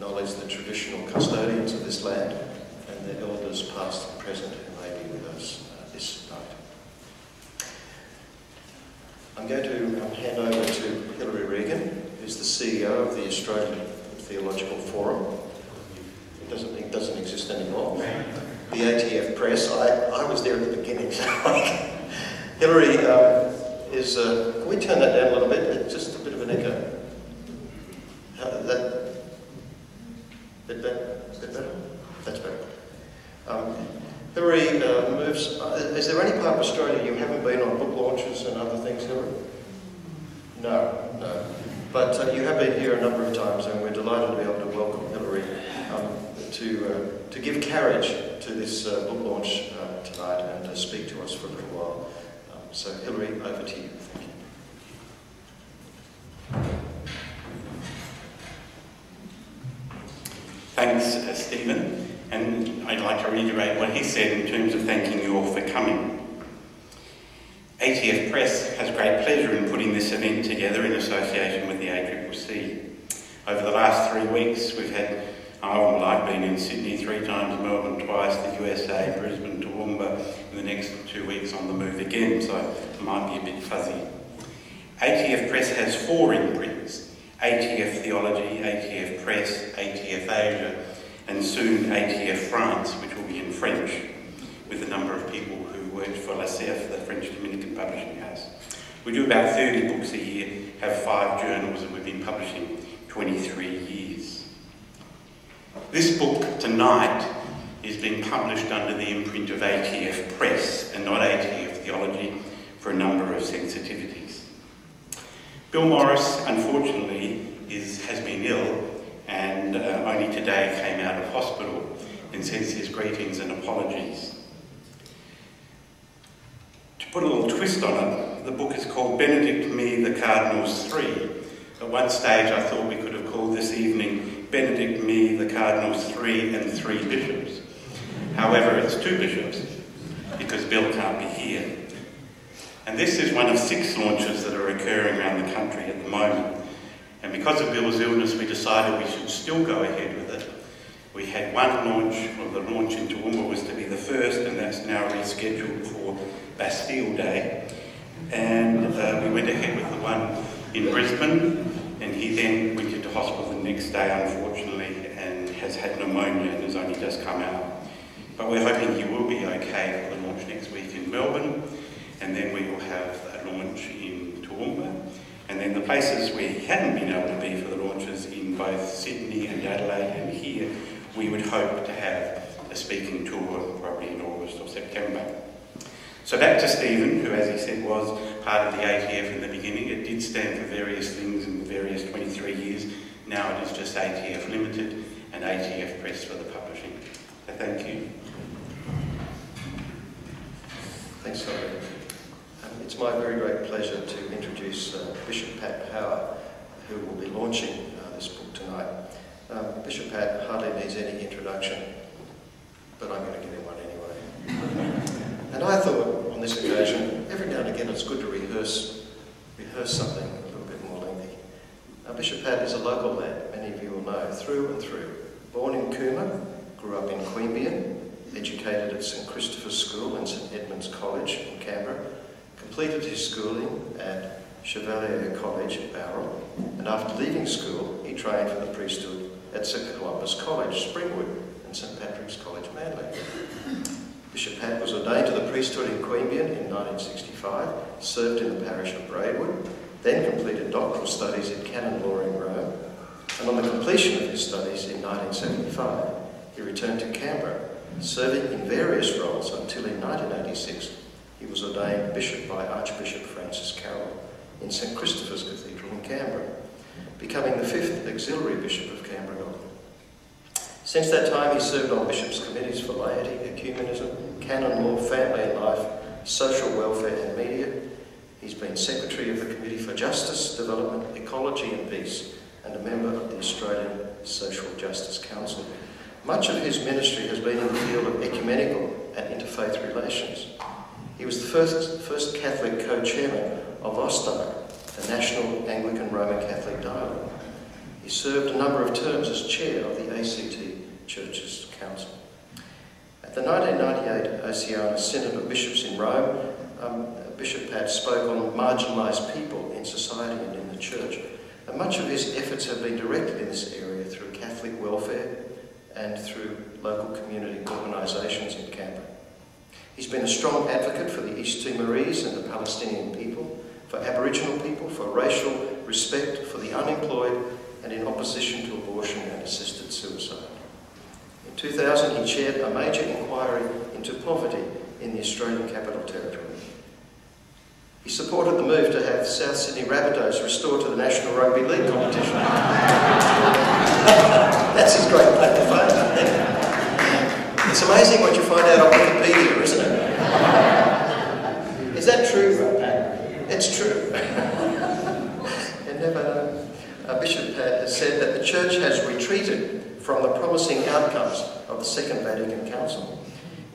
acknowledge the traditional custodians of this land and their elders past and present who may be with us this night. I'm going to hand over to Hilary Regan, who's the CEO of the Australian Theological Forum. It doesn't exist anymore. The ATF Press. I was there at the beginning, so Hilary is... can we turn that down a little bit? It's just a bit of an echo. Bit better? That's better. Hilary moves... is there any part of Australia you haven't been on book launches and other things, Hilary? No. But you have been here a number of times, and we're delighted to be able to welcome Hilary to give carriage to this book launch tonight and to speak to us for a little while. So Hilary, over to you. Thank you. Thanks, Stephen. And I'd like to reiterate what he said in terms of thanking you all for coming. ATF Press has great pleasure in putting this event together in association with the ACCC. Over the last 3 weeks, we've had, I've been in Sydney 3 times, Melbourne twice, the USA, Brisbane, Toowoomba, and the next 2 weeks on the move again, so it might be a bit fuzzy. ATF Press has 4 imprints: ATF Theology, ATF Press, ATF Asia, and soon ATF France, which will be in French, with a number of people who worked for La Cerf, the French Dominican publishing house. We do about 30 books a year, have 5 journals, and we've been publishing 23 years. This book tonight is being published under the imprint of ATF Press and not ATF Theology for a number of sensitivities. Bill Morris, unfortunately, has been ill and only today came out of hospital and sends his greetings and apologies. To put a little twist on it, the book is called Benedict Me, the Cardinals 3. At one stage I thought we could have called this evening Benedict Me, the Cardinals 3 and 3 Bishops. However, it's 2 bishops because Bill can't be here. And this is one of 6 launches that are occurring around the country at the moment. And because of Bill's illness, we decided we should still go ahead with it. We had one launch, well, the launch in Toowoomba was to be the first, and that's now rescheduled for Bastille Day. And we went ahead with the one in Brisbane, and he then went into hospital the next day, unfortunately, and has had pneumonia and has only just come out. But we're hoping he will be okay for the launch next week in Melbourne, and then we will have a launch in Toowoomba. And then the places where he hadn't been able to be for the launches in both Sydney and Adelaide and here, we would hope to have a speaking tour probably in August or September. So back to Stephen, who, as he said, was part of the ATF in the beginning. It did stand for various things in the various 23 years. Now it is just ATF Limited and ATF Press for the publishing. So thank you. Thanks, Hilary. It's my very great pleasure to introduce Bishop Pat Power, who will be launching this book tonight. Bishop Pat hardly needs any introduction, but I'm going to give him one anyway. And I thought on this occasion, every now and again it's good to rehearse something a little bit more lengthy. Bishop Pat is a local lad, many of you will know, through and through. Born in Cooma, grew up in Queanbeyan, educated at St Christopher's School and St Edmund's College in Canberra, completed his schooling at Chevalier College at Bowral, and after leaving school, he trained for the priesthood at St Columbus College, Springwood, and St Patrick's College, Manly. Bishop Pat was ordained to the priesthood in Queanbeyan in 1965, served in the parish of Braidwood, then completed doctoral studies in canon law in Rome, and on the completion of his studies in 1975, he returned to Canberra, serving in various roles until in 1986 he was ordained bishop by Archbishop Francis Carroll in St Christopher's Cathedral in Canberra, becoming the 5th auxiliary bishop of Canberra. Since that time, he served on bishops' committees for laity, ecumenism, canon law, family and life, social welfare and media. He's been secretary of the Committee for Justice, Development, Ecology and Peace, and a member of the Australian Social Justice Council. Much of his ministry has been in the field of ecumenical and interfaith relations. He was the first Catholic co-chairman of OSTAR, the National Anglican Roman Catholic Dialogue. He served a number of terms as chair of the ACT Churches Council. At the 1998 Oceania Synod of Bishops in Rome, Bishop Pat spoke on marginalised people in society and in the church. And much of his efforts have been directed in this area through Catholic welfare and through local community organisations in Canberra. He's been a strong advocate for the East Timorese and the Palestinian people, for Aboriginal people, for racial respect for the unemployed, and in opposition to abortion and assisted suicide. In 2000, he chaired a major inquiry into poverty in the Australian Capital Territory. He supported the move to have South Sydney Rabbitohs restored to the National Rugby League competition. That's his great claim to fame, I think. It's amazing what you find out on Wikipedia, isn't it? Is that true, Pat? It's true. You never know. Bishop Pat has said that the Church has retreated from the promising outcomes of the Second Vatican Council.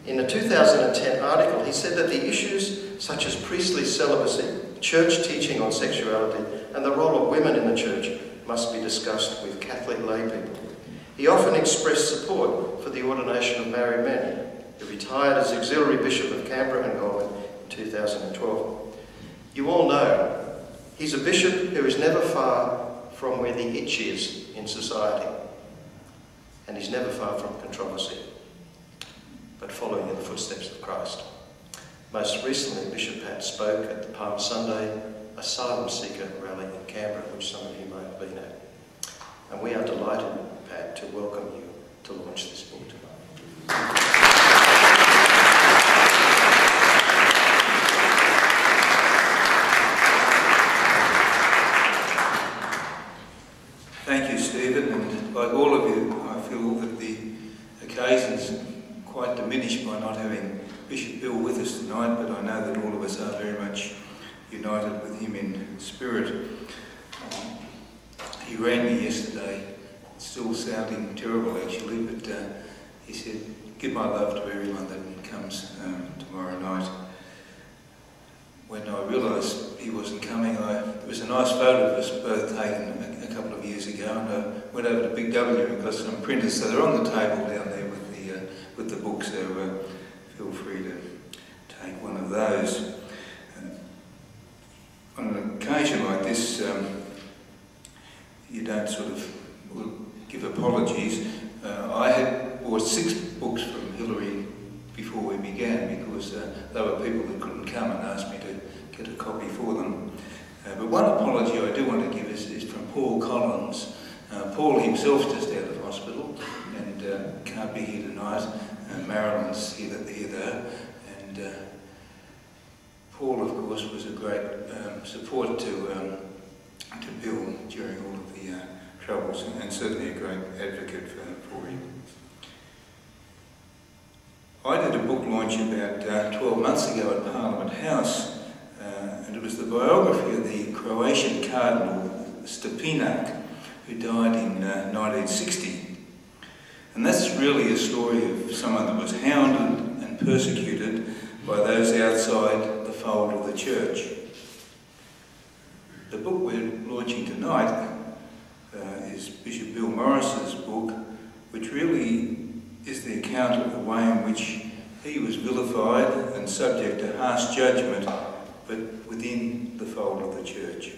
In a 2010 article, he said that the issues such as priestly celibacy, church teaching on sexuality, and the role of women in the church must be discussed with Catholic lay people. He often expressed support for the ordination of married men. He retired as Auxiliary Bishop of Canberra and Goulburn in 2012. You all know he's a bishop who is never far from where the itch is in society, and he's never far from controversy, but following in the footsteps of Christ. Most recently, Bishop Pat spoke at the Palm Sunday Asylum Seeker rally in Canberra, which some of you may have been at. And we are delighted, Pat, to welcome you to launch this book tonight. Thank you, Stephen, and like all of you, I feel that the occasion's quite diminished by not having Bishop Bill with us tonight, but I know that all of us are very much united with him in spirit. He rang me yesterday, still sounding terrible actually, but he said, "Give my love to everyone that comes tomorrow night." When I realised he wasn't coming, there was a nice photo of us both taken a couple of years ago, and I went over to Big W and got some printers, so they're on the table down there with the book, so feel free to take one of those. On an occasion like this, you don't sort of give apologies. I had bought 6 books from Hillary before we began because there were people that couldn't come and asked me to get a copy for them. But one apology I do want to give is from Paul Collins. Paul himself just out of hospital and can't be here tonight. Marilyn's here there. And Paul, of course, was a great support to Bill during all of the troubles, and certainly a great advocate for him. I did a book launch about 12 months ago at Parliament House, and it was the biography of the Croatian Cardinal Stepinac, who died in 1960. And that's really a story of someone that was hounded and persecuted by those outside the fold of the church. The book we're launching tonight is Bishop Bill Morris's book, which really is the account of the way in which he was vilified and subject to harsh judgment, but within the fold of the church.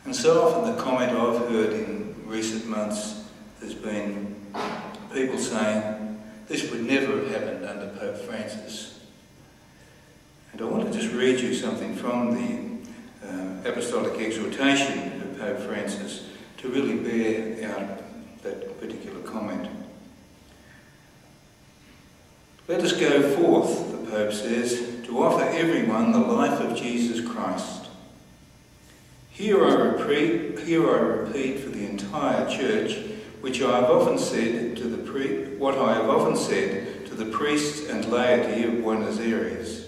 And so often the comment I've heard in recent months has been people saying, this would never have happened under Pope Francis. And I want to just read you something from the Apostolic Exhortation of Pope Francis to really bear out that particular comment. Let us go forth, the Pope says, to offer everyone the life of Jesus Christ. Here I repeat for the entire Church what I have often said to the priests and laity of Buenos Aires.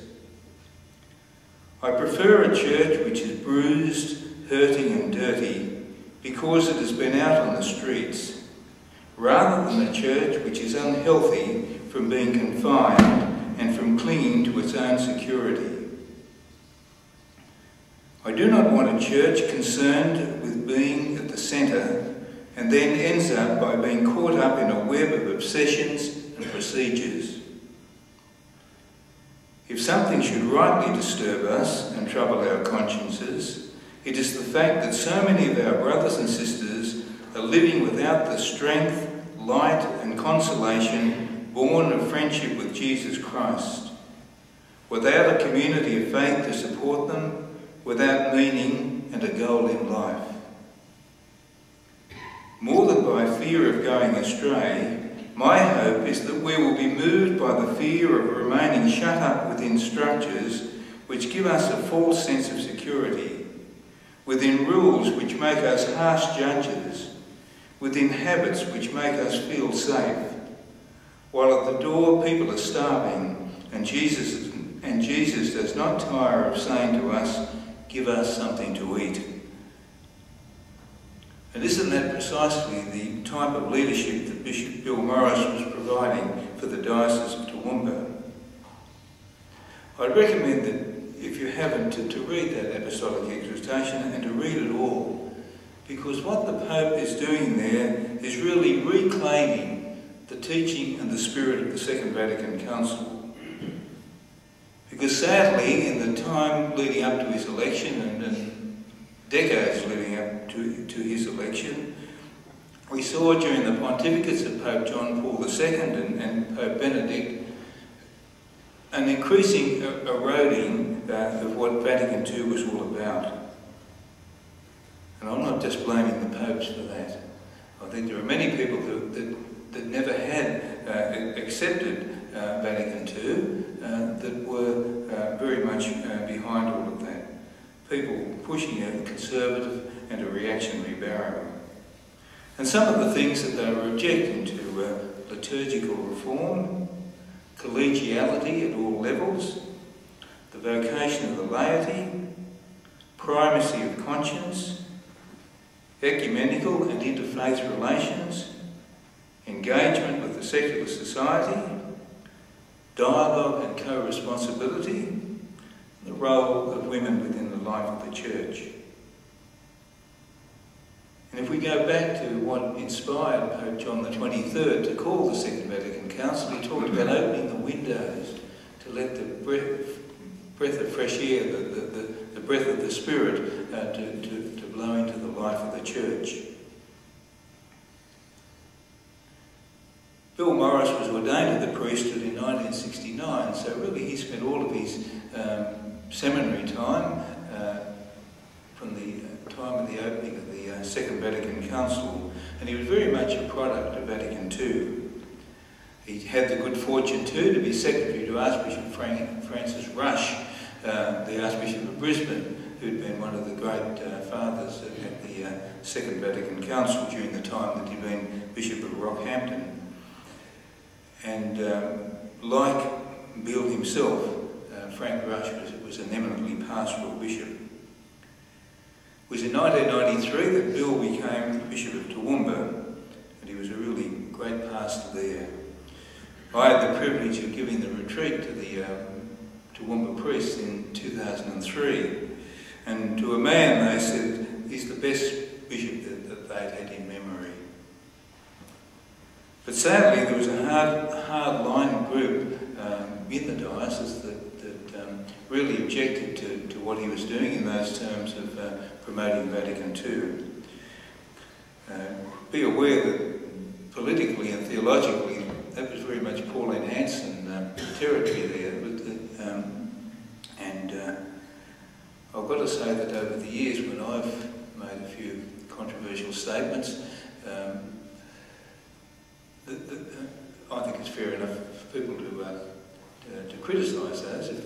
I prefer a church which is bruised, hurting and dirty because it has been out on the streets, rather than a church which is unhealthy from being confined and from clinging to its own security. I do not want a church concerned with being at the centre and then ends up by being caught up in a web of obsessions and procedures. If something should rightly disturb us and trouble our consciences, it is the fact that so many of our brothers and sisters are living without the strength, light and consolation born of friendship with Jesus Christ, without a community of faith to support them, without meaning and a goal in life. More than by fear of going astray, my hope is that we will be moved by the fear of remaining shut up within structures which give us a false sense of security, within rules which make us harsh judges, within habits which make us feel safe, while at the door people are starving and Jesus does not tire of saying to us, "Give us something to eat." And isn't that precisely the type of leadership that Bishop Bill Morris was providing for the Diocese of Toowoomba? I'd recommend that, if you haven't, to read that apostolic exhortation and to read it all, because what the Pope is doing there is really reclaiming the teaching and the spirit of the Second Vatican Council. Because sadly, in the time leading up to his election and decades leading up to his election, we saw during the pontificates of Pope John Paul II and Pope Benedict an increasing eroding of what Vatican II was all about. And I'm not just blaming the popes for that. I think there are many people that never had accepted Vatican II that were very much behind all of that. People pushing a conservative and a reactionary barrow. And some of the things that they were objecting to liturgical reform, collegiality at all levels, the vocation of the laity, primacy of conscience, ecumenical and interfaith relations, engagement with the secular society, dialogue and co-responsibility, the role of women within the life of the Church. And if we go back to what inspired Pope John the 23rd to call the Second Vatican Council, he talked about opening the windows to let the breath of fresh air, the breath of the Spirit to blow into the life of the Church. Bill Morris was ordained to the priesthood in 1969, so really he spent all of his seminary time from the time of the opening of the Second Vatican Council, and he was very much a product of Vatican II. He had the good fortune too to be secretary to Archbishop Francis Rush, the Archbishop of Brisbane, who'd been one of the great fathers at the Second Vatican Council during the time that he'd been Bishop of Rockhampton. And like Bill himself, Frank Rush was an eminently pastoral bishop. It was in 1993 that Bill became Bishop of Toowoomba, and he was a really great pastor there. I had the privilege of giving the retreat to the Toowoomba priests in 2003, and to a man they said he's the best bishop that they'd had in memory. But sadly there was a hard-line group in the diocese that really objected to what he was doing in those terms of promoting Vatican II. Be aware that politically and theologically that was very much Pauline Hanson territory there. I've got to say that over the years when I've made a few controversial statements, I think it's fair enough for people to criticise those if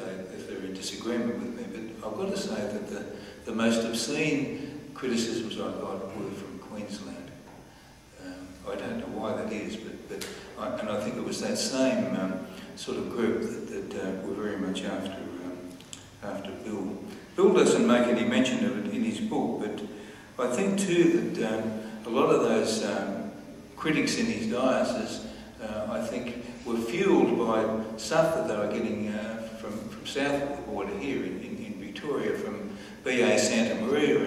they're in disagreement with me, but I've got to say that the most obscene criticisms I got were from Queensland. I don't know why that is, but I think it was that same sort of group that were very much after Bill. Bill doesn't make any mention of it in his book, but I think too that a lot of those critics in his diocese, I think, were fueled by stuff that they were getting from south of the border here in Victoria, from B.A. Santa Maria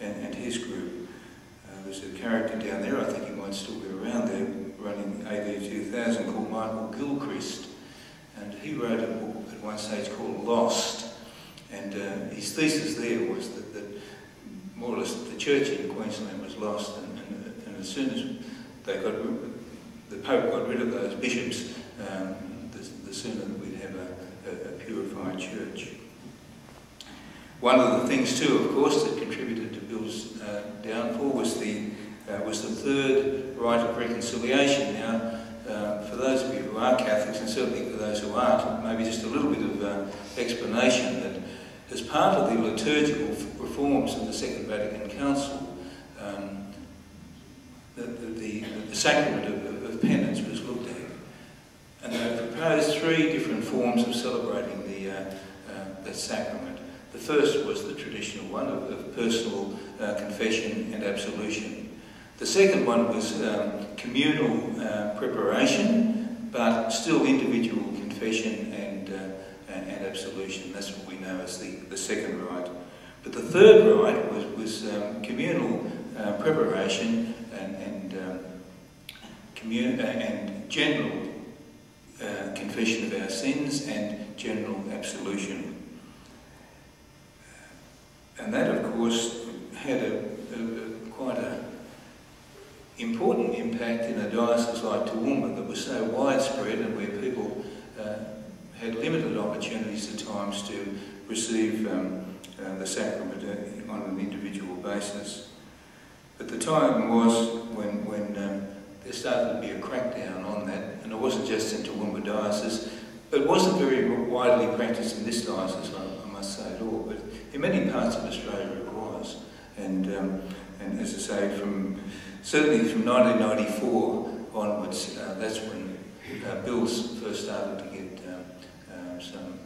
and his group. There's a character down there, I think he might still be around there, running AD 2000, called Michael Gilchrist. And he wrote a book at one stage called Lost. And his thesis there was that more or less the church in Queensland was lost, and as soon as the Pope got rid of those bishops, the sooner that we'd have a purified church. One of the things too, of course, that contributed to Bill's downfall was the third rite of reconciliation. Now, for those of you who are Catholics, and certainly for those who aren't, maybe just a little bit of explanation that as part of the liturgical reforms of the Second Vatican Council, the sacrament of penance was looked at. And they proposed three different forms of celebrating that sacrament. The first was the traditional one of personal confession and absolution. The second one was communal preparation, but still individual confession and absolution. That's what we know as the second rite. But the third rite was communal preparation and general confession of our sins and general absolution. And that, of course, had quite an important impact in a diocese like Toowoomba that was so widespread and where people had limited opportunities at times to receive the sacrament on an individual basis. But the time was when there started to be a crackdown on that, and it wasn't just in Toowoomba diocese. It wasn't very widely practiced in this diocese, I must say at all, but in many parts of Australia it was. And as I say, certainly from 1994 onwards, that's when bills first started to get some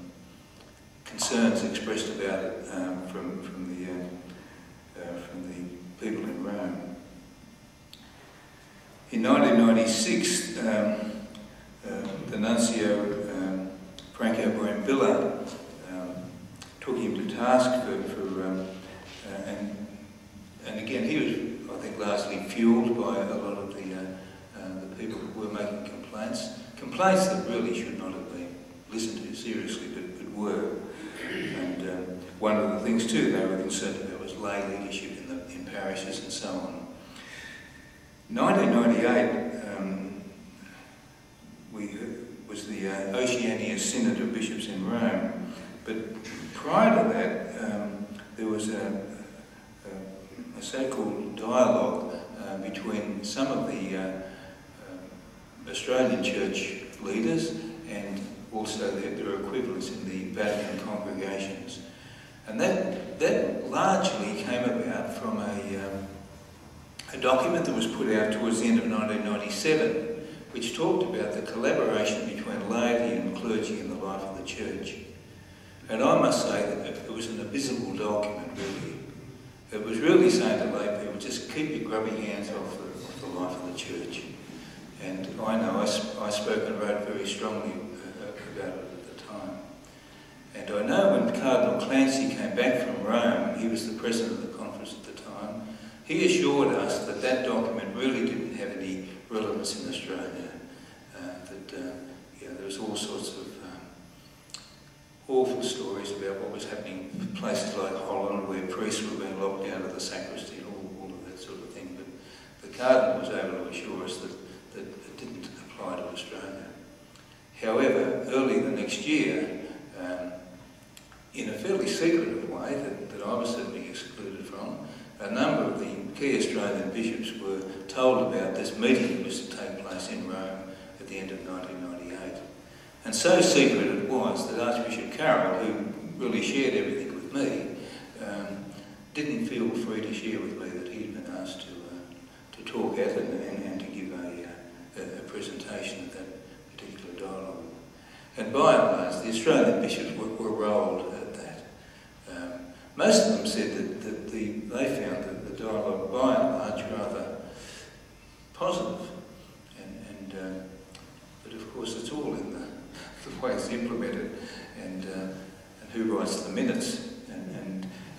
concerns expressed about it from the people in Rome. In 1996, the nuncio Franco Brambilla took him to task and again he was, I think, largely fueled by a lot of the people who were making complaints that really should not have been listened to seriously, but were. And one of the things too they were concerned about was lay leadership in parishes and so on. 1998 was the Oceania Synod of Bishops in Rome, but prior to that there was a so-called dialogue between some of the Australian church leaders and also their equivalents in the Vatican congregations. And that largely came about from a document that was put out towards the end of 1997, which talked about the collaboration between laity and clergy in the life of the church. And I must say that it was an abysmal document, really. It was really saying to lay people, just keep your grubby hands off the life of the church. And I know I spoke and wrote very strongly about it at the time. And I know when Cardinal Clancy came back from Rome, he was the president of the conference at the time, he assured us that that document really didn't have any relevance in Australia. There was all sorts of awful stories about what was happening in places like Holland, where priests were being locked out of the sacristy and all of that sort of thing. But the Cardinal was able to assure us that it didn't apply to Australia. However, early the next year, in a fairly secretive way that I was certainly excluded from, a number of the key Australian bishops were told about this meeting that was to take place in Rome at the end of 1998. And so secret it was that Archbishop Carroll, who really shared everything with me, didn't feel free to share with me that he'd been asked to talk at it and to give a presentation at that particular dialogue. And by and large, the Australian bishops were rolled at that. Most of them said that they found that the dialogue by and large rather positive. But of course it's all in the way it's implemented and who writes the minutes.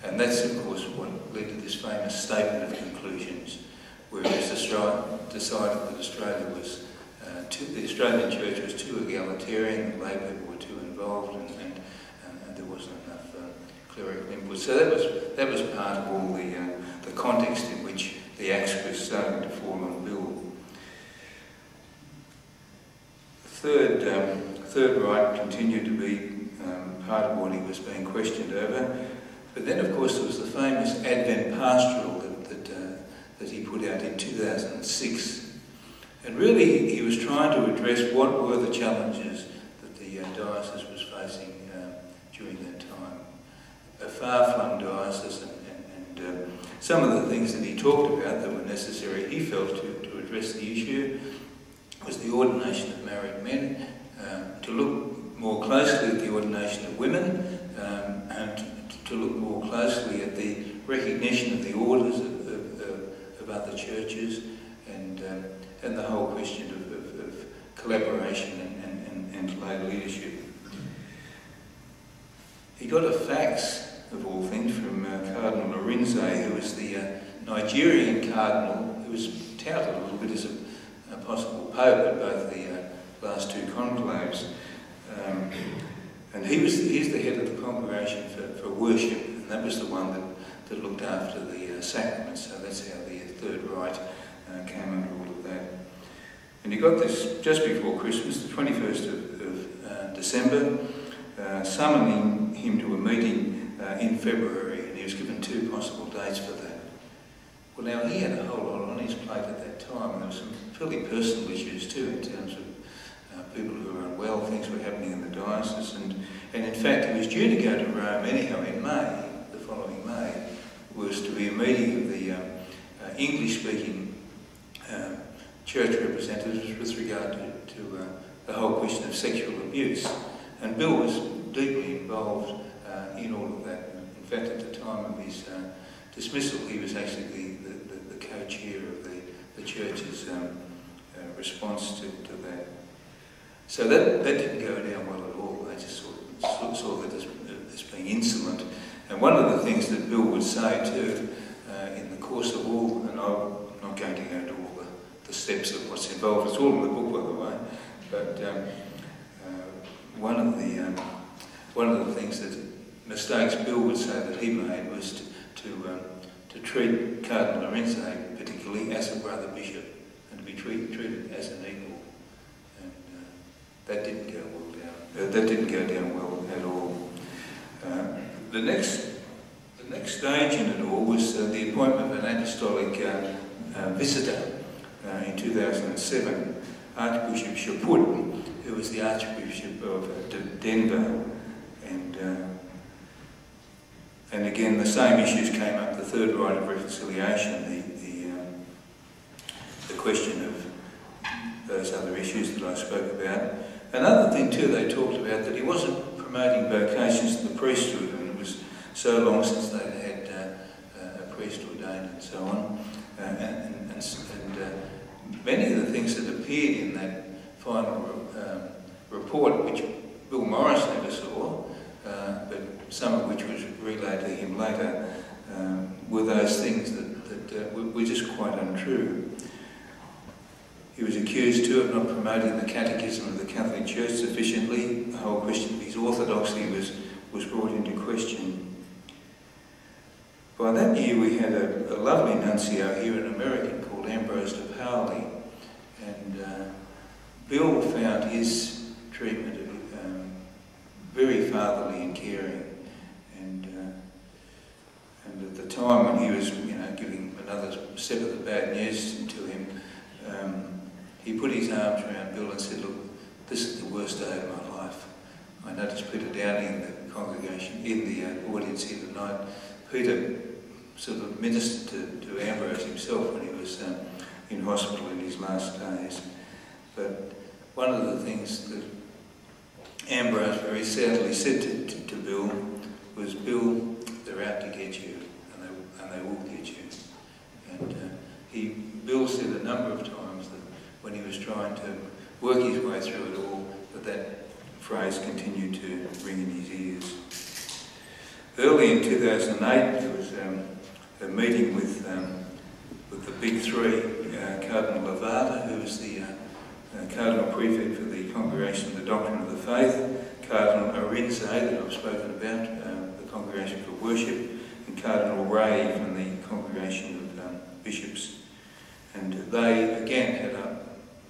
And that's of course what led to this famous decided that Australia was the Australian Church was too egalitarian, the lay people were too involved, and there wasn't enough clerical input. So that was part of all the context in which the axe was starting to fall on Bill. The third right continued to be part of what he was being questioned over. But then, of course, there was the famous Advent Pastoral that he put out in 2006. And really, he was trying to address what were the challenges that the diocese was facing during that time. A far-flung diocese, and some of the things that he talked about that were necessary, he felt, to address the issue, was the ordination of married men, to look more closely at the ordination of women, and to look more closely at the recognition of the orders of other churches, and the whole question of collaboration and lay leadership. He got a fax, of all things, from Cardinal Arinze, who was the Nigerian cardinal, who was touted a little bit as a possible pope at both the last two conclaves. And he's the head of the congregation for worship, and that was the one that looked after the sacraments, so that's how the Third Rite came under all of that. And he got this just before Christmas, the 21st of December, summoning him to a meeting in February, and he was given two possible dates for that. Well, now, he had a whole lot on his plate at that time, and there were some fairly personal issues too, in terms of people who were unwell, things were happening in the diocese, and in fact he was due to go to Rome anyhow in May, the following May, was to be a meeting of the English-speaking church representatives with regard to the whole question of sexual abuse. And Bill was deeply involved in all of that. In fact, at the time of his dismissal, he was actually the co-chair of the church's response to that. So that didn't go down well at all. They just saw that as being insolent. And one of the things that Bill would say too, in the course of all, and I'm not going to go into all the steps of what's involved, it's all in the book, by the way, but one of the things that mistakes Bill would say that he made was to treat Cardinal Arinze particularly as a brother bishop, and to be treated as an equal. That didn't go well down. That didn't go down well at all. The next stage in it all was the appointment of an apostolic visitor in 2007, Archbishop Chaput, who was the Archbishop of Denver, and again the same issues came up. The Third Rite of Reconciliation, the question of those other issues that I spoke about. Another thing too, they talked about that he wasn't promoting vocations to the priesthood, and it was so long since they'd had a priest ordained and so on. And many of the things that appeared in that final report, which Bill Morris never saw, but some of which was relayed to him later, were those things that were just quite untrue. He was accused too of not promoting the catechism of the Catholic Church sufficiently. The whole question of his orthodoxy was brought into question. By that year we had a lovely nuncio here, an American called Ambrose de Paoli, and Bill found his treatment very fatherly and caring, and at the time when he was giving another step of the bad news to him, he put his arms around Bill and said, "Look, this is the worst day of my life." I noticed Peter Downey in the congregation, in the audience here tonight. Peter sort of ministered to Ambrose himself when he was in hospital in his last days. But one of the things that Ambrose very sadly said to Bill was, "Bill, they're out to get you, and they will get you." And Bill said a number of times that when he was trying to work his way through it all, that phrase continued to ring in his ears. Early in 2008, there was a meeting with the big three, Cardinal Lavata, who was the Cardinal Prefect for the Congregation of the Doctrine of the Faith, Cardinal Arinze, that I've spoken about, the Congregation for Worship, and Cardinal Ray from the Congregation of Bishops. And they, again, had a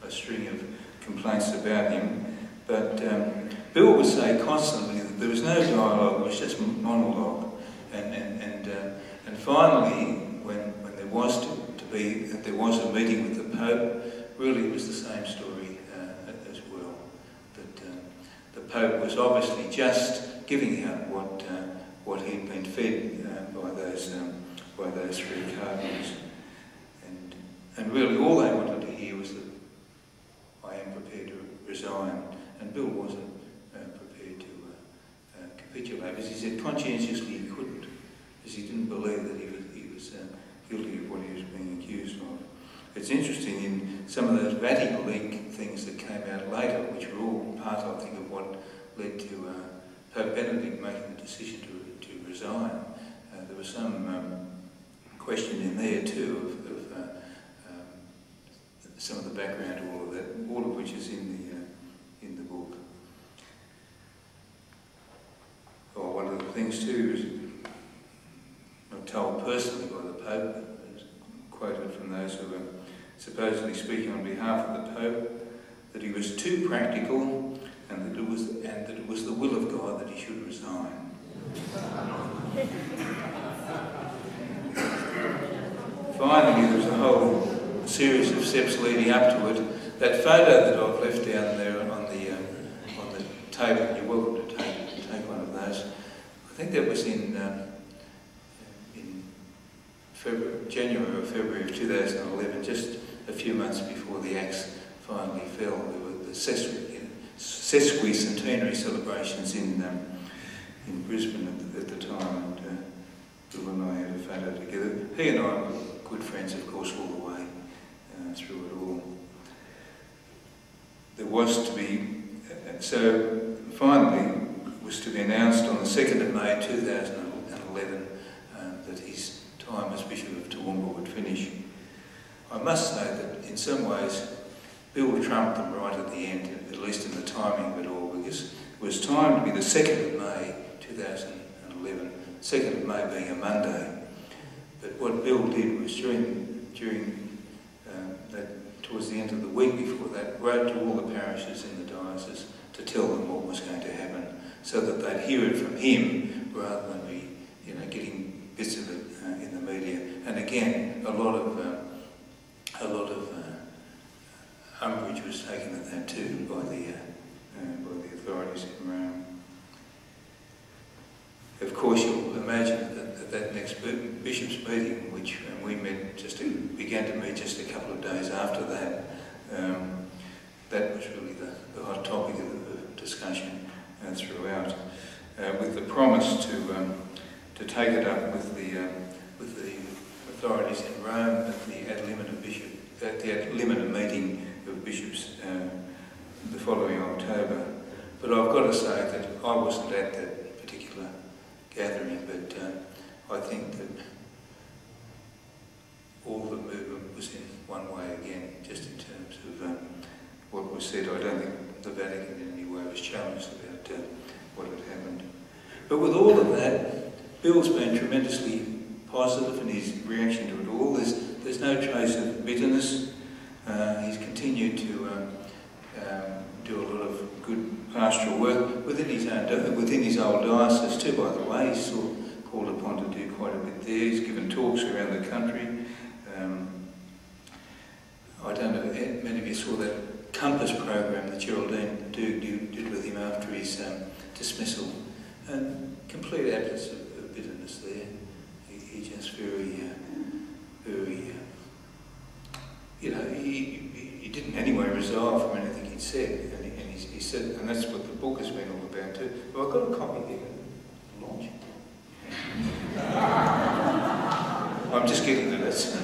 string of complaints about him, but Bill would say constantly that there was no dialogue, it was just monologue. And finally, when there was there was a meeting with the Pope, really it was the same story as well. That the Pope was obviously just giving out what he'd been fed by those three cardinals, and really all they wanted to hear was that I am prepared to resign, and Bill wasn't prepared to capitulate, because he said conscientiously he couldn't, because he didn't believe that he was guilty of what he was being accused of. It's interesting, in some of those Vatican League things that came out later, which were all part, I think, of what led to Pope Benedict making the decision to resign. There was some question in there too of some of the background to all of that, all of which is in the book. Oh, one of the things too is not told personally by the Pope, but quoted from those who were supposedly speaking on behalf of the Pope, that he was too practical, and that it was the will of God that he should resign. Finally, there was a whole series of steps leading up to it. That photo that I've left down there on the table, you're welcome to take one of those. I think that was in January or February of 2011, just a few months before the axe finally fell. There were the sesquicentenary celebrations in Brisbane at the time, and Bill and I had a photo together. He and I were good friends, of course, all the way through it all. There was to be, so finally it was to be announced on the 2nd of May 2011 that his time as Bishop of Toowoomba would finish. I must say that in some ways Bill trumped them right at the end, at least in the timing of it all, because it was timed to be the 2nd of May 2011, 2nd of May being a Monday. But what Bill did was towards the end of the week before that, wrote to all the parishes in the diocese to tell them what was going to happen, so that they'd hear it from him rather than be, getting bits of it in the media. And again, a lot of umbrage was taken at that too by the authorities in Rome. Of course, you'll imagine that that next bishops' meeting, which we began to meet just a couple of days after that, that was really the hot topic of discussion throughout, with the promise to take it up with the authorities in Rome at the ad limina meeting of bishops the following October. But I've got to say that I wasn't at that particular gathering, but I think that all the movement was in one way again, just in terms of what was said. I don't think the Vatican in any way was challenged about what had happened. But with all of that, Bill's been tremendously positive in his reaction to it all. There's no trace of bitterness. He's continued to do a lot of good pastoral work within his old diocese too, by the way. He's called upon to do quite a bit there. He's given talks around the country. I don't know if many of you saw that Compass program that Geraldine did with him after his dismissal, and complete absence of bitterness there. He just very, he didn't in any way resign from anything he'd said, and he said, and that's what the book has been all about too. Well, I've got a copy here. Launch. I'm just getting to this.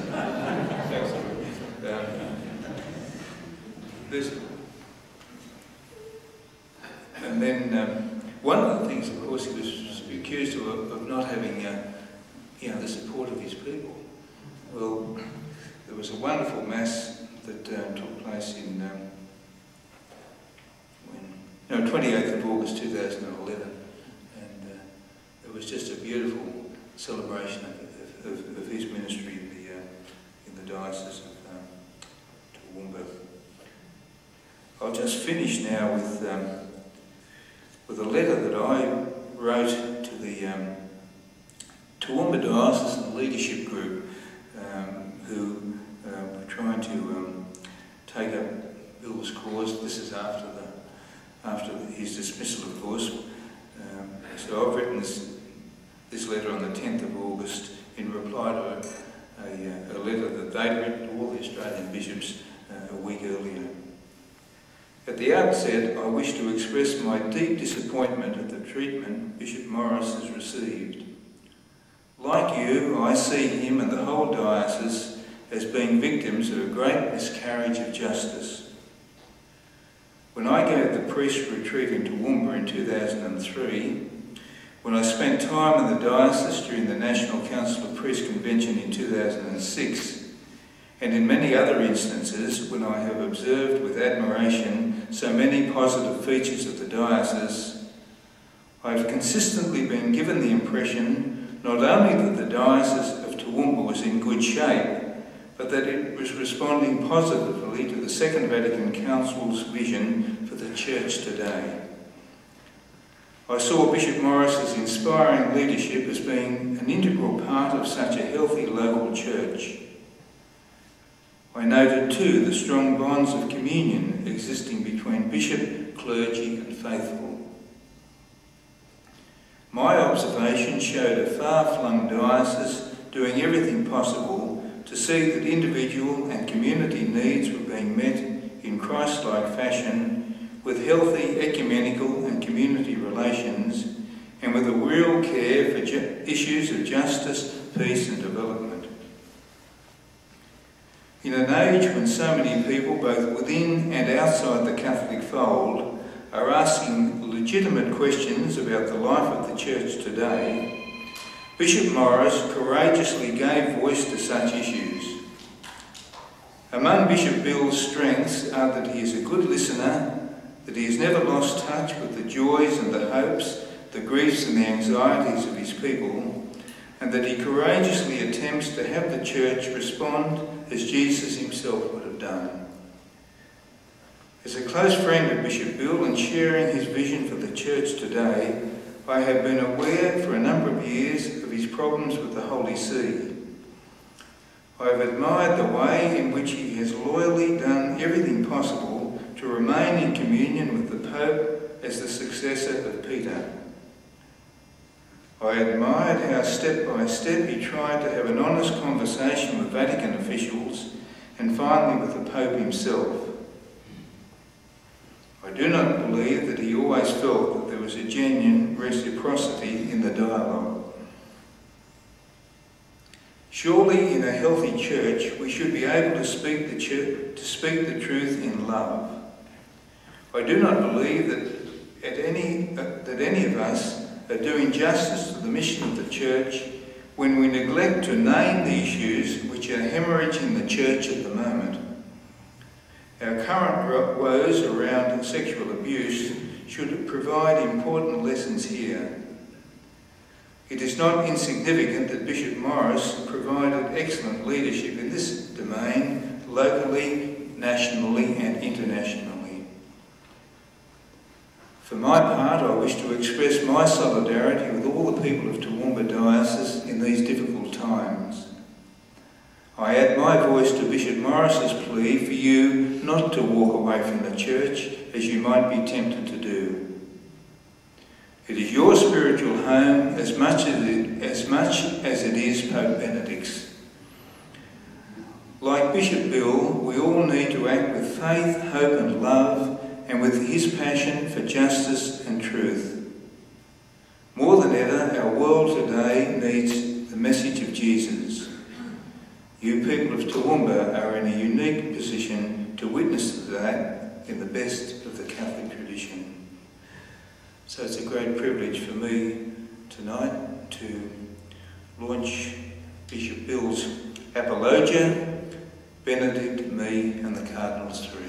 And then one of the things, of course, he was accused of not having, the support of his people. Well, there was a wonderful Mass that took place in 28th of August 2011, and it was just a beautiful celebration of his ministry in the Diocese of Toowoomba. I'll just finish now with a letter that I wrote to the Toowoomba Diocesan Leadership Group, who were trying to take up Bill's cause. This is after his dismissal, of course. So I've written this letter on the 10th of August in reply to a letter that they'd written to all the Australian bishops a week earlier. At the outset, I wish to express my deep disappointment at the treatment Bishop Morris has received. Like you, I see him and the whole diocese as being victims of a great miscarriage of justice. When I gave the priest retreat in Toowoomba in 2003, when I spent time in the diocese during the National Council of Priests Convention in 2006, and in many other instances when I have observed with admiration so many positive features of the diocese, I have consistently been given the impression not only that the Diocese of Toowoomba was in good shape, but that it was responding positively to the Second Vatican Council's vision for the Church today. I saw Bishop Morris's inspiring leadership as being an integral part of such a healthy local church. I noted too the strong bonds of communion existing between bishop, clergy and faithful. My observation showed a far-flung diocese doing everything possible to see that individual and community needs were being met in Christ-like fashion, with healthy ecumenical and community relations, and with a real care for issues of justice, peace and development. In an age when so many people, both within and outside the Catholic fold, are asking legitimate questions about the life of the Church today, Bishop Morris courageously gave voice to such issues. Among Bishop Bill's strengths are that he is a good listener, that he has never lost touch with the joys and the hopes, the griefs and the anxieties of his people, and that he courageously attempts to have the Church respond as Jesus himself would have done. As a close friend of Bishop Bill and sharing his vision for the Church today, I have been aware for a number of years of his problems with the Holy See. I have admired the way in which he has loyally done everything possible to remain in communion with the Pope as the successor of Peter. I admired how step by step he tried to have an honest conversation with Vatican officials and finally with the Pope himself. I do not believe that he always felt that there was a genuine reciprocity in the dialogue. Surely in a healthy church we should be able to speak the truth in love. I do not believe that any of us are doing justice to the mission of the Church when we neglect to name the issues which are hemorrhaging the Church at the moment. Our current woes around sexual abuse should provide important lessons here. It is not insignificant that Bishop Morris provided excellent leadership in this domain, locally, nationally and internationally. For my part, I wish to express my solidarity with all the people of Toowoomba Diocese in these difficult times. I add my voice to Bishop Morris's plea for you not to walk away from the Church as you might be tempted to do. It is your spiritual home as much as it is Pope Benedict's. Like Bishop Bill, we all need to act with faith, hope and love, and with his passion for justice and truth. More than ever, our world today needs the message of Jesus. You people of Toowoomba are in a unique position to witness to that in the best of the Catholic tradition. So it's a great privilege for me tonight to launch Bishop Bill's apologia Benedict, me and the Cardinals 3.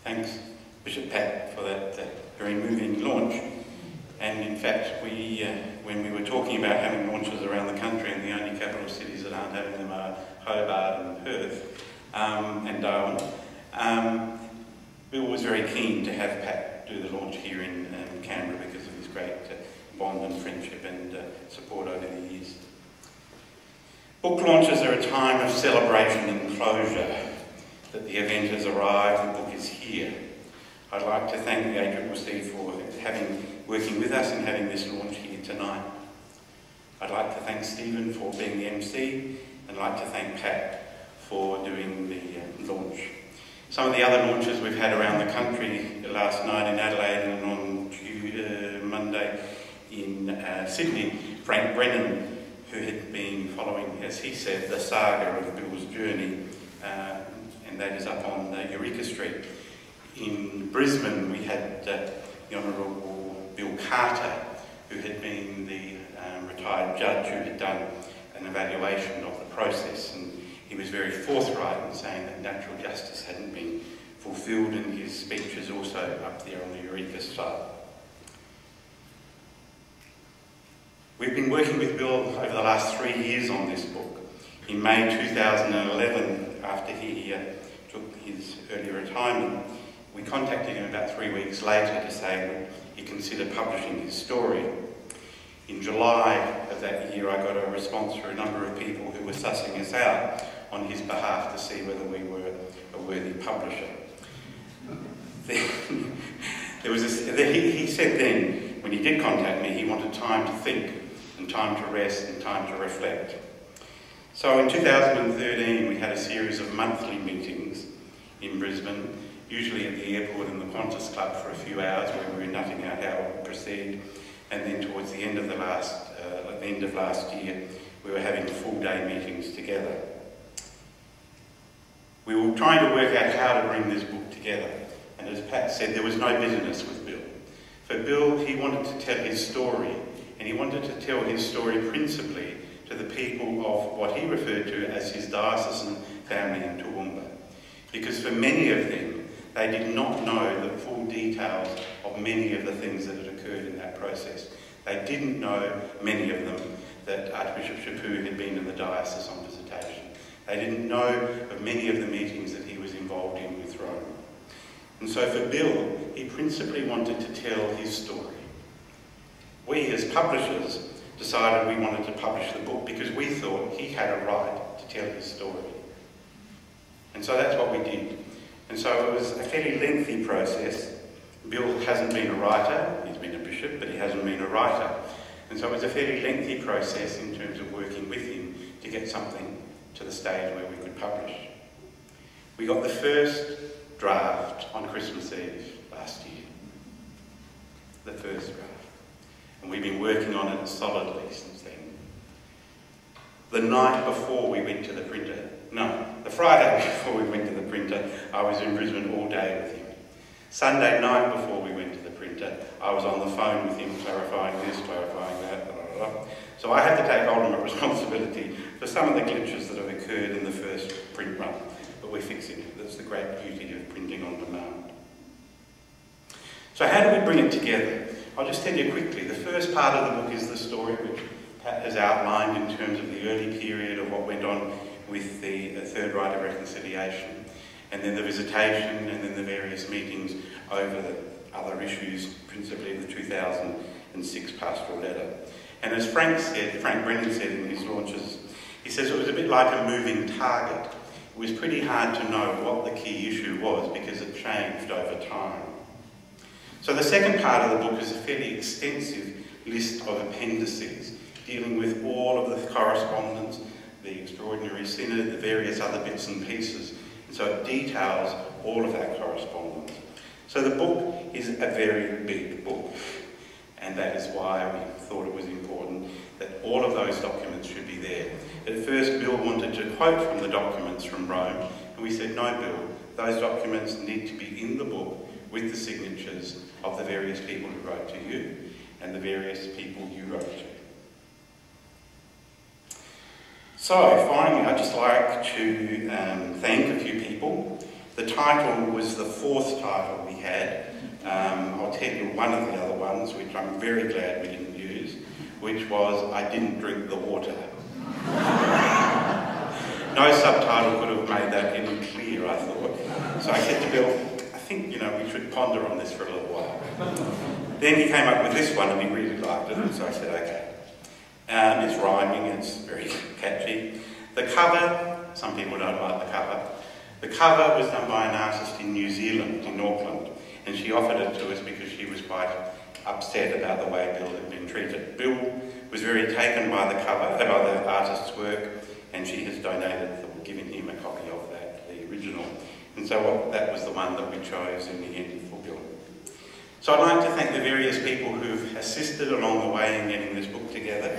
Thanks, Bishop Pat, for that very moving launch. And in fact, when we were talking about having launches around the country, and the only capital cities that aren't having them are Hobart and Perth and Darwin, Bill was very keen to have Pat do the launch here in Canberra because of his great bond and friendship and support over the years. Book launches are a time of celebration and closure. That the event has arrived, the book is here. I'd like to thank the ACCC for working with us and having this launch here tonight. I'd like to thank Stephen for being the MC, and I'd like to thank Pat for doing the launch. Some of the other launches we've had around the country, last night in Adelaide and on Monday in Sydney, Frank Brennan, who had been following, as he said, the saga of Bill's journey, and that is up on Eureka Street. In Brisbane, we had the Honourable Bill Carter, who had been the retired judge who had done an evaluation of the process, and he was very forthright in saying that natural justice hadn't been fulfilled, and his speech is also up there on the Eureka side. We've been working with Bill over the last 3 years on this book. In May 2011, after he took his early retirement, we contacted him about 3 weeks later to say would he consider publishing his story. In July of that year, I got a response from a number of people who were sussing us out on his behalf to see whether we were a worthy publisher. He said then, when he did contact me, he wanted time to think and time to rest and time to reflect. So in 2013, we had a series of monthly meetings in Brisbane, usually at the airport and the Qantas Club for a few hours, where we were nutting out how it would proceed. And then towards the end of last year, we were having full-day meetings together. We were trying to work out how to bring this book together. And as Pat said, there was no business with Bill. For Bill, he wanted to tell his story, and he wanted to tell his story principally to the people of what he referred to as his diocesan family in Toowoomba. Because for many of them, they did not know the full details of many of the things that had occurred in that process. They didn't know, many of them, that Archbishop Chaput had been in the diocese on visitation. They didn't know of many of the meetings that he was involved in with Rome. And so for Bill, he principally wanted to tell his story. We as publishers decided we wanted to publish the book because we thought he had a right to tell his story. And so that's what we did. And so it was a fairly lengthy process. Bill hasn't been a writer, he's been a bishop, but he hasn't been a writer. And so it was a fairly lengthy process in terms of working with him to get something to the stage where we could publish. We got the first draft on Christmas Eve last year. The first draft. And we've been working on it solidly since then. The night before we went to the printer, the Friday before we went to the printer, I was in Brisbane all day with him. Sunday night before we went to the printer, I was on the phone with him clarifying this, clarifying that, blah, blah, blah. So I had to take ultimate responsibility for some of the glitches that have occurred in the first print run, but we're fixing it. That's the great beauty of printing on demand. So how do we bring it together? I'll just tell you quickly. The first part of the book is the story which Pat has outlined in terms of the early period of what went on with the Third Rite of Reconciliation, and then the visitation, and then the various meetings over the other issues, principally the 2006 pastoral letter. And as Frank Brennan said in his launches, he says it was a bit like a moving target. It was pretty hard to know what the key issue was because it changed over time. So the second part of the book is a fairly extensive list of appendices dealing with all of the correspondence, the Extraordinary Synod, the various other bits and pieces. And so it details all of that correspondence. So the book is a very big book, and that is why we thought it was important that all of those documents should be there. At first, Bill wanted to quote from the documents from Rome, and we said, no, Bill, those documents need to be in the book with the signatures of the various people who wrote to you and the various people you wrote to. So, finally, I'd just like to thank a few people. The title was the fourth title we had. I'll tell you one of the other ones, which I'm very glad we didn't use, which was I Didn't Drink the Water. No subtitle could have made that any clearer, I thought. So I said to Bill, I think, we should ponder on this for a little while. Then he came up with this one and he really liked it, and so I said, okay. It's rhyming, it's very catchy. The cover, some people don't like the cover. The cover was done by an artist in New Zealand, in Auckland, and she offered it to us because she was quite upset about the way Bill had been treated. Bill was very taken by the cover, by the artist's work, and she has donated, or given him a copy of that, the original. And so that was the one that we chose in the end for Bill. So I'd like to thank the various people who've assisted along the way in getting this book together.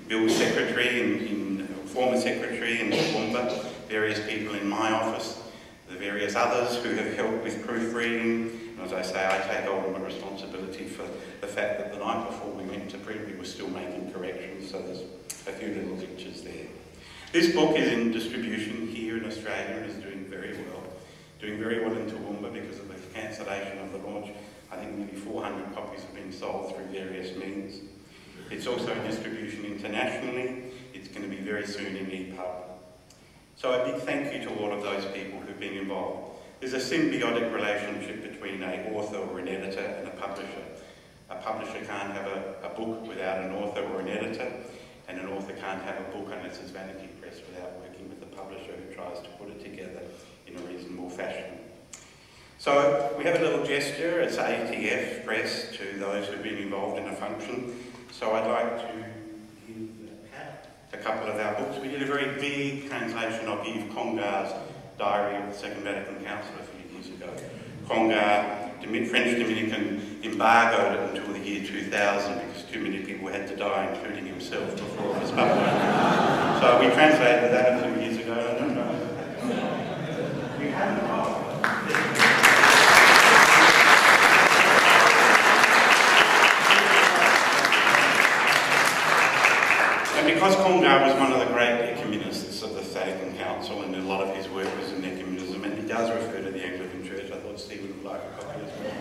Bill's secretary, former secretary in Canberra, various people in my office, the various others who have helped with proofreading. And as I say, I take ultimate responsibility for the fact that the night before we went to print, we were still making corrections, so there's a few little glitches there. This book is in distribution here in Australia and is doing very well. Doing very well in Toowoomba because of the cancellation of the launch. I think nearly 400 copies have been sold through various means. It's also in distribution internationally. It's going to be very soon in EPUB. So a big thank you to all of those people who've been involved. There's a symbiotic relationship between an author or an editor and a publisher. A publisher can't have a book without an author or an editor, and an author can't have a book unless it's vanity press without working with the publisher who tries to put it together in a reasonable fashion. So we have a little gesture, it's ATF Press, to those who've been involved in a function. So I'd like to give a couple of our books. We did a very big translation of Yves Congar's Diary of the Second Vatican Council a few years ago. Congar, French Dominican, embargoed it until the year 2000 because too many people had to die, including himself, before it was published. So we translated that a few years ago. I don't know. We haven't got. And because Congar was one of the great ecumunists of the Vatican Council, and a lot of his work was in ecumenism, and he does refer to the Anglican Church, I thought Stephen would like a copy as well.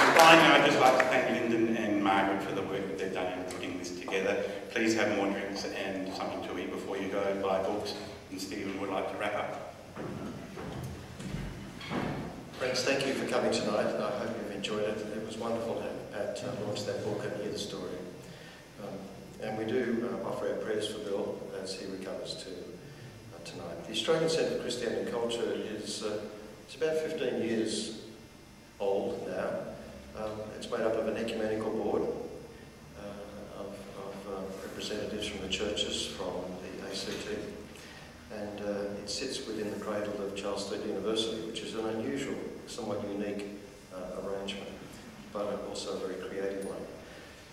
And finally, I'd just like to thank Lyndon and Margaret for the work that they've done in putting this together. Please have more drinks and something to eat before you go buy books, and Stephen would like to wrap up. Friends, thank you for coming tonight. I hope you've enjoyed it. It was wonderful to have Pat launch that book and hear the story. And we do offer our prayers for Bill as he recovers tonight. The Australian Centre for Christianity and Culture is it's about 15 years old now. It's made up of an ecumenical board of representatives from the churches from the ACT. And it sits within the cradle of Charles Sturt University, which is an unusual, somewhat unique arrangement, but also a very creative one.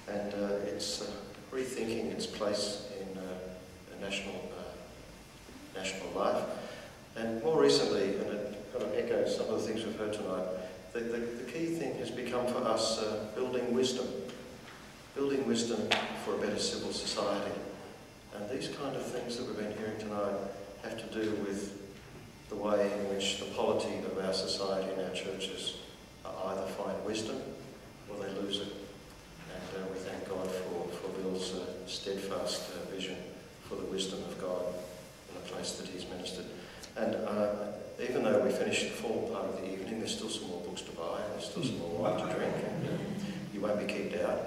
And it's rethinking its place in national life. And more recently, and it kind of echoes some of the things we've heard tonight, the key thing has become for us building wisdom for a better civil society. And these kind of things that we've been hearing tonight have to do with the way in which the polity of our society and our churches either find wisdom or they lose it. And we thank God for Bill's steadfast vision for the wisdom of God in the place that he's ministered. And even though we finished the full part of the evening, there's still some more books to buy, and there's still some more wine to drink, and you won't be kicked out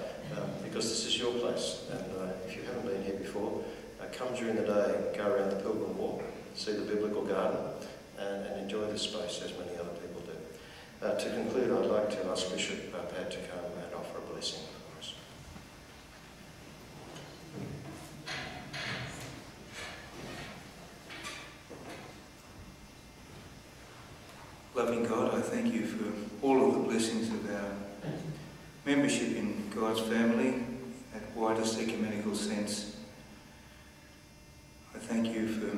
because this is your place. And if you haven't been here before, come during the day, go around the Pilgrim Walk, see the Biblical Garden, and enjoy this space as many other people do. To conclude, I'd like to ask Bishop Pat to come and offer a blessing for us. loving God, I thank you for all of the blessings of our membership in God's family, at widest ecumenical sense. I thank you for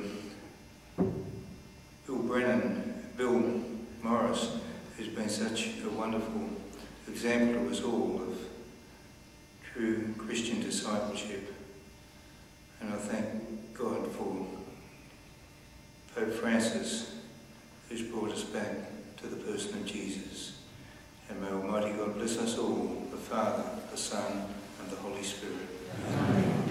Bill Morris, who's been such a wonderful example to us all of true Christian discipleship. And I thank God for Pope Francis, who's brought us back to the person of Jesus. And may Almighty God bless us all, the Father, the Son, and the Holy Spirit. Amen.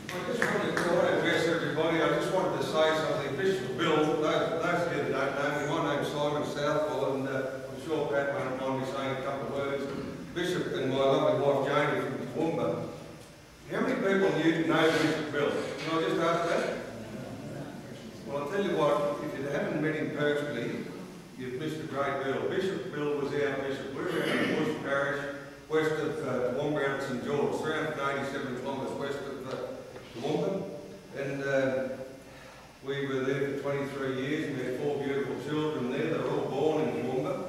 I just wanted to address everybody. I just wanted to say something. Bishop Bill, those of you that don't know me, my name's Simon Southwell, and I'm sure Pat won't mind me saying a couple of words. Bishop and my lovely wife Janie from Toowoomba. How many people know Bishop Bill? Can I just ask that? Well, I'll tell you what, if you haven't met him personally, you've missed a great deal. Bishop Bill was our bishop. We're in Bush Parish, west of Toowoomba and St George, 387 kilometres west of Toowoomba. And we were there for 23 years, and we had 4 beautiful children there. They were all born in Toowoomba.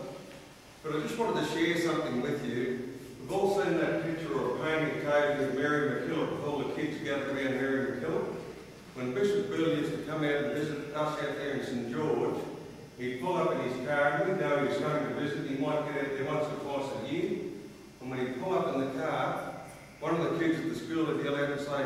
But I just wanted to share something with you. We've all seen that picture or painting occasionally of Mary McKillop with all the kids gathered around Mary McKillop. When Bishop Bill used to come out and visit us out there in St George, he'd pull up in his car, and we'd know he was coming to visit. He might get out there once or twice a year. And when he'd pull up in the car, one of the kids at the school would yell out and say,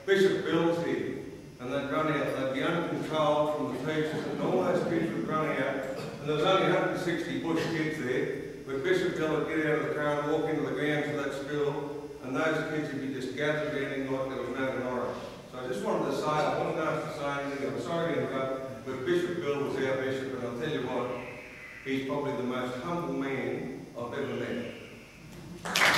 "Bishop Bill's here." And they'd run out, they'd be uncontrolled from the teachers, and all those kids would run out. And there was only 160 bush kids there, but Bishop Bill would get out of the car and walk into the grounds of that school, and those kids would be just gathered around him like there was no tomorrow. So I just wanted to say, I wasn't asked to say anything, I'm sorry to interrupt, but Bishop Bill was our bishop, and I'll tell you what, he's probably the most humble man I've ever met.